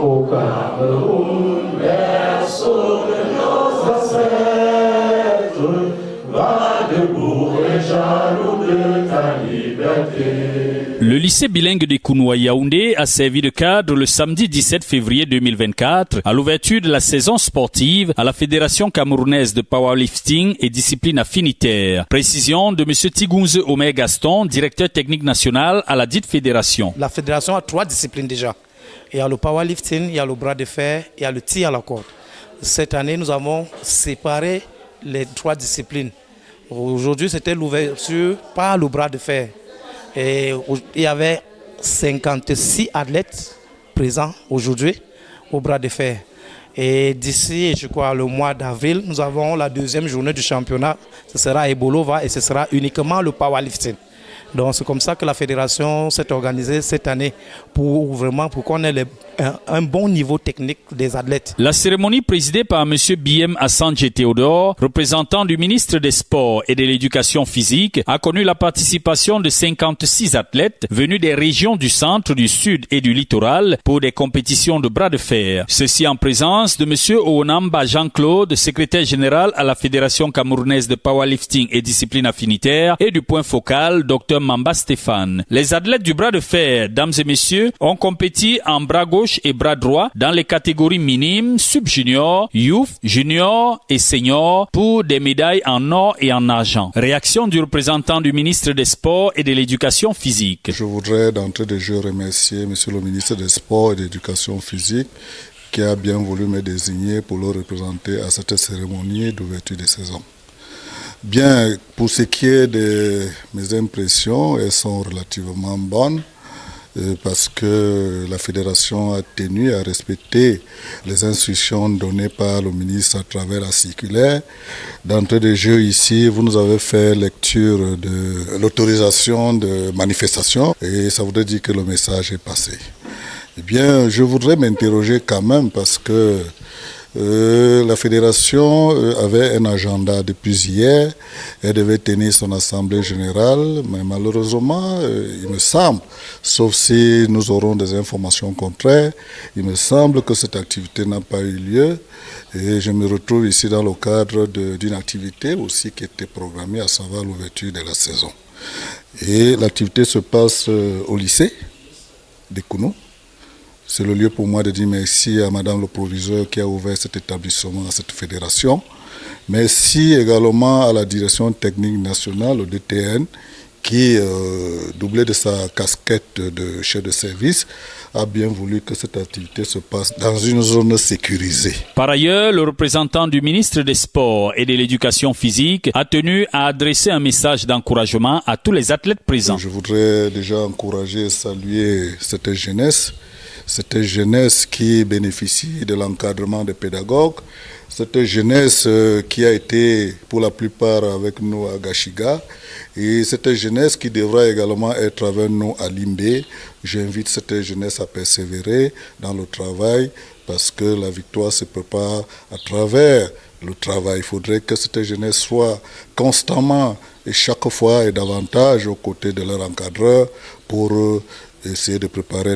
au Cameroun, berceau de nos ancêtres, va debout et jaloux de ta liberté. Le lycée bilingue de Kounoua Yaoundé a servi de cadre le samedi 17 février 2024 à l'ouverture de la saison sportive à la Fédération camerounaise de powerlifting et discipline affinitaire. Précision de M. Tigounze Omer Gaston, directeur technique national à la dite fédération. La fédération a 3 disciplines déjà. Il y a le powerlifting, il y a le bras de fer, il y a le tir à la corde. Cette année, nous avons séparé les 3 disciplines. Aujourd'hui, c'était l'ouverture par le bras de fer. Et il y avait 56 athlètes présents aujourd'hui au bras de fer. Et d'ici, je crois, le mois d'avril, nous avons la 2e journée du championnat. Ce sera à Ebolova et ce sera uniquement le powerlifting. Donc c'est comme ça que la fédération s'est organisée cette année pour qu'on ait un bon niveau technique des athlètes. La cérémonie présidée par M. Biem Assange Théodore, représentant du ministre des Sports et de l'Éducation physique, a connu la participation de 56 athlètes venus des régions du centre, du sud et du littoral pour des compétitions de bras de fer. Ceci en présence de M. Oonamba Jean-Claude, secrétaire général à la Fédération camerounaise de powerlifting et discipline affinitaire, et du point focal, Dr Mamba Stéphane. Les athlètes du bras de fer, dames et messieurs, ont compéti en bras gauche et bras droit dans les catégories minimes, sub-junior, youth, junior et senior pour des médailles en or et en argent. Réaction du représentant du ministre des Sports et de l'Éducation physique. Je voudrais d'entrée de jeu remercier Monsieur le ministre des Sports et de l'Éducation physique qui a bien voulu me désigner pour le représenter à cette cérémonie d'ouverture de saison. Bien, pour ce qui est de mes impressions, elles sont relativement bonnes parce que la fédération a tenu à respecter les instructions données par le ministre à travers la circulaire. D'entrée de jeu ici, vous nous avez fait lecture de l'autorisation de manifestation et ça voudrait dire que le message est passé. Eh bien, je voudrais m'interroger quand même parce que la fédération avait un agenda depuis hier, elle devait tenir son assemblée générale, mais malheureusement, il me semble, sauf si nous aurons des informations contraires, il me semble que cette activité n'a pas eu lieu et je me retrouve ici dans le cadre d'une activité aussi qui était programmée, à savoir l'ouverture de la saison. Et l'activité se passe au lycée de Kounou. C'est le lieu pour moi de dire merci à Madame le Proviseur qui a ouvert cet établissement, à cette fédération. Merci également à la direction technique nationale, au DTN, qui, doublé de sa casquette de chef de service, a bien voulu que cette activité se passe dans une zone sécurisée. Par ailleurs, le représentant du ministre des Sports et de l'Éducation physique a tenu à adresser un message d'encouragement à tous les athlètes présents. Je voudrais déjà encourager et saluer cette jeunesse qui bénéficie de l'encadrement des pédagogues, cette jeunesse qui a été pour la plupart avec nous à Gashiga et cette jeunesse qui devra également être avec nous à Limbé. J'invite cette jeunesse à persévérer dans le travail parce que la victoire se prépare à travers le travail. Il faudrait que cette jeunesse soit constamment et chaque fois et davantage aux côtés de leur encadreur pour essayer de préparer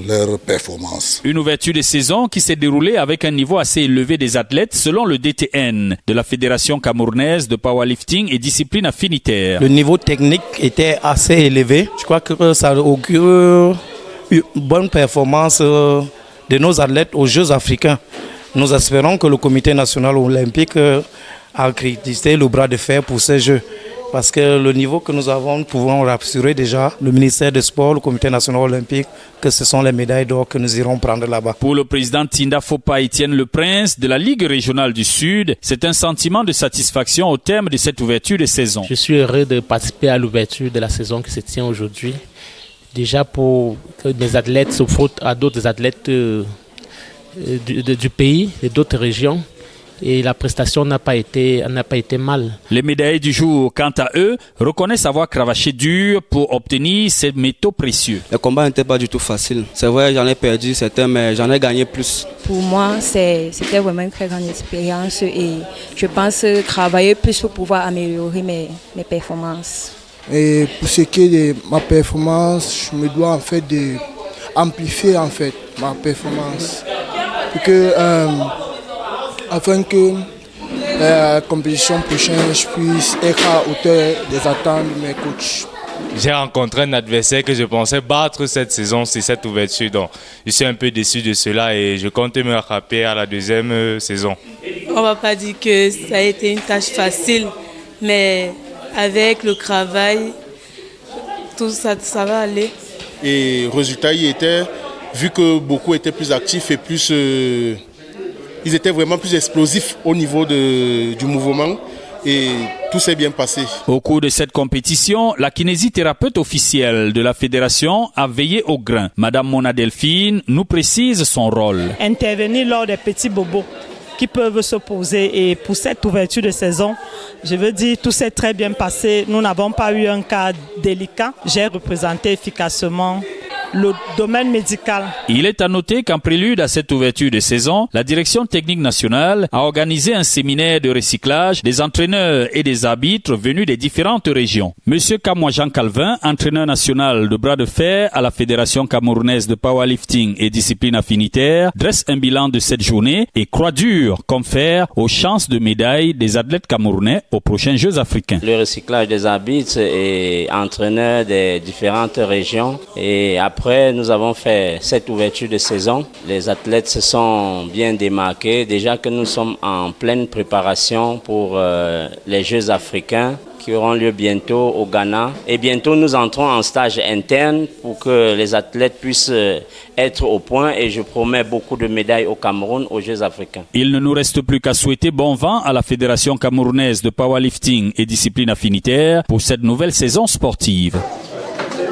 leur performance. Une ouverture de saison qui s'est déroulée avec un niveau assez élevé des athlètes selon le DTN de la Fédération camerounaise de powerlifting et discipline affinitaire. Le niveau technique était assez élevé. Je crois que ça augure une bonne performance de nos athlètes aux Jeux africains. Nous espérons que le Comité national olympique a accrédité le bras de fer pour ces Jeux. Parce que le niveau que nous avons, nous pouvons rassurer déjà le ministère des Sports, le Comité national olympique, que ce sont les médailles d'or que nous irons prendre là-bas. Pour le président Tinda Fopa Etienne Le Prince de la Ligue régionale du Sud, c'est un sentiment de satisfaction au terme de cette ouverture de saison. Je suis heureux de participer à l'ouverture de la saison qui se tient aujourd'hui. Déjà pour que mes athlètes se frottent à d'autres athlètes du pays et d'autres régions. Et la prestation n'a pas été mal. Les médaillés du jour, quant à eux, reconnaissent avoir cravaché dur pour obtenir ces métaux précieux. Le combat n'était pas du tout facile. C'est vrai, j'en ai perdu certains, mais j'en ai gagné plus. Pour moi, c'était vraiment une très grande expérience et je pense travailler plus pour pouvoir améliorer mes performances. Et pour ce qui est de ma performance, je me dois en fait amplifier en fait ma performance. Afin que la compétition prochaine, je puisse être à hauteur des attentes de mes coachs. J'ai rencontré un adversaire que je pensais battre cette saison, c'est cette ouverture. Donc, je suis un peu déçu de cela et je compte me rattraper à la deuxième saison. On ne va pas dire que ça a été une tâche facile, mais avec le travail, tout ça, ça va aller. Et le résultat y était, vu que beaucoup étaient plus actifs et plus... ils étaient vraiment plus explosifs au niveau du mouvement. Et tout s'est bien passé. Au cours de cette compétition, la kinésithérapeute officielle de la fédération a veillé au grain. Madame Mona Delphine nous précise son rôle. Intervenir lors des petits bobos qui peuvent se poser, et pour cette ouverture de saison, je veux dire, tout s'est très bien passé. Nous n'avons pas eu un cas délicat. J'ai représenté efficacement le domaine médical. Il est à noter qu'en prélude à cette ouverture de saison, la direction technique nationale a organisé un séminaire de recyclage des entraîneurs et des arbitres venus des différentes régions. Monsieur Kamwa Jean Calvin, entraîneur national de bras de fer à la Fédération camerounaise de powerlifting et discipline affinitaire, dresse un bilan de cette journée et croit dur comme fer aux chances de médaille des athlètes camerounais aux prochains Jeux africains. Le recyclage des arbitres et entraîneurs des différentes régions, et après nous avons fait cette ouverture de saison. Les athlètes se sont bien démarqués. Déjà que nous sommes en pleine préparation pour les Jeux africains qui auront lieu bientôt au Ghana. Et bientôt nous entrons en stage interne pour que les athlètes puissent être au point, et je promets beaucoup de médailles au Cameroun aux Jeux africains. Il ne nous reste plus qu'à souhaiter bon vent à la Fédération camerounaise de powerlifting et discipline affinitaire pour cette nouvelle saison sportive.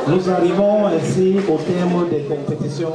Nous arrivons ainsi au terme des compétitions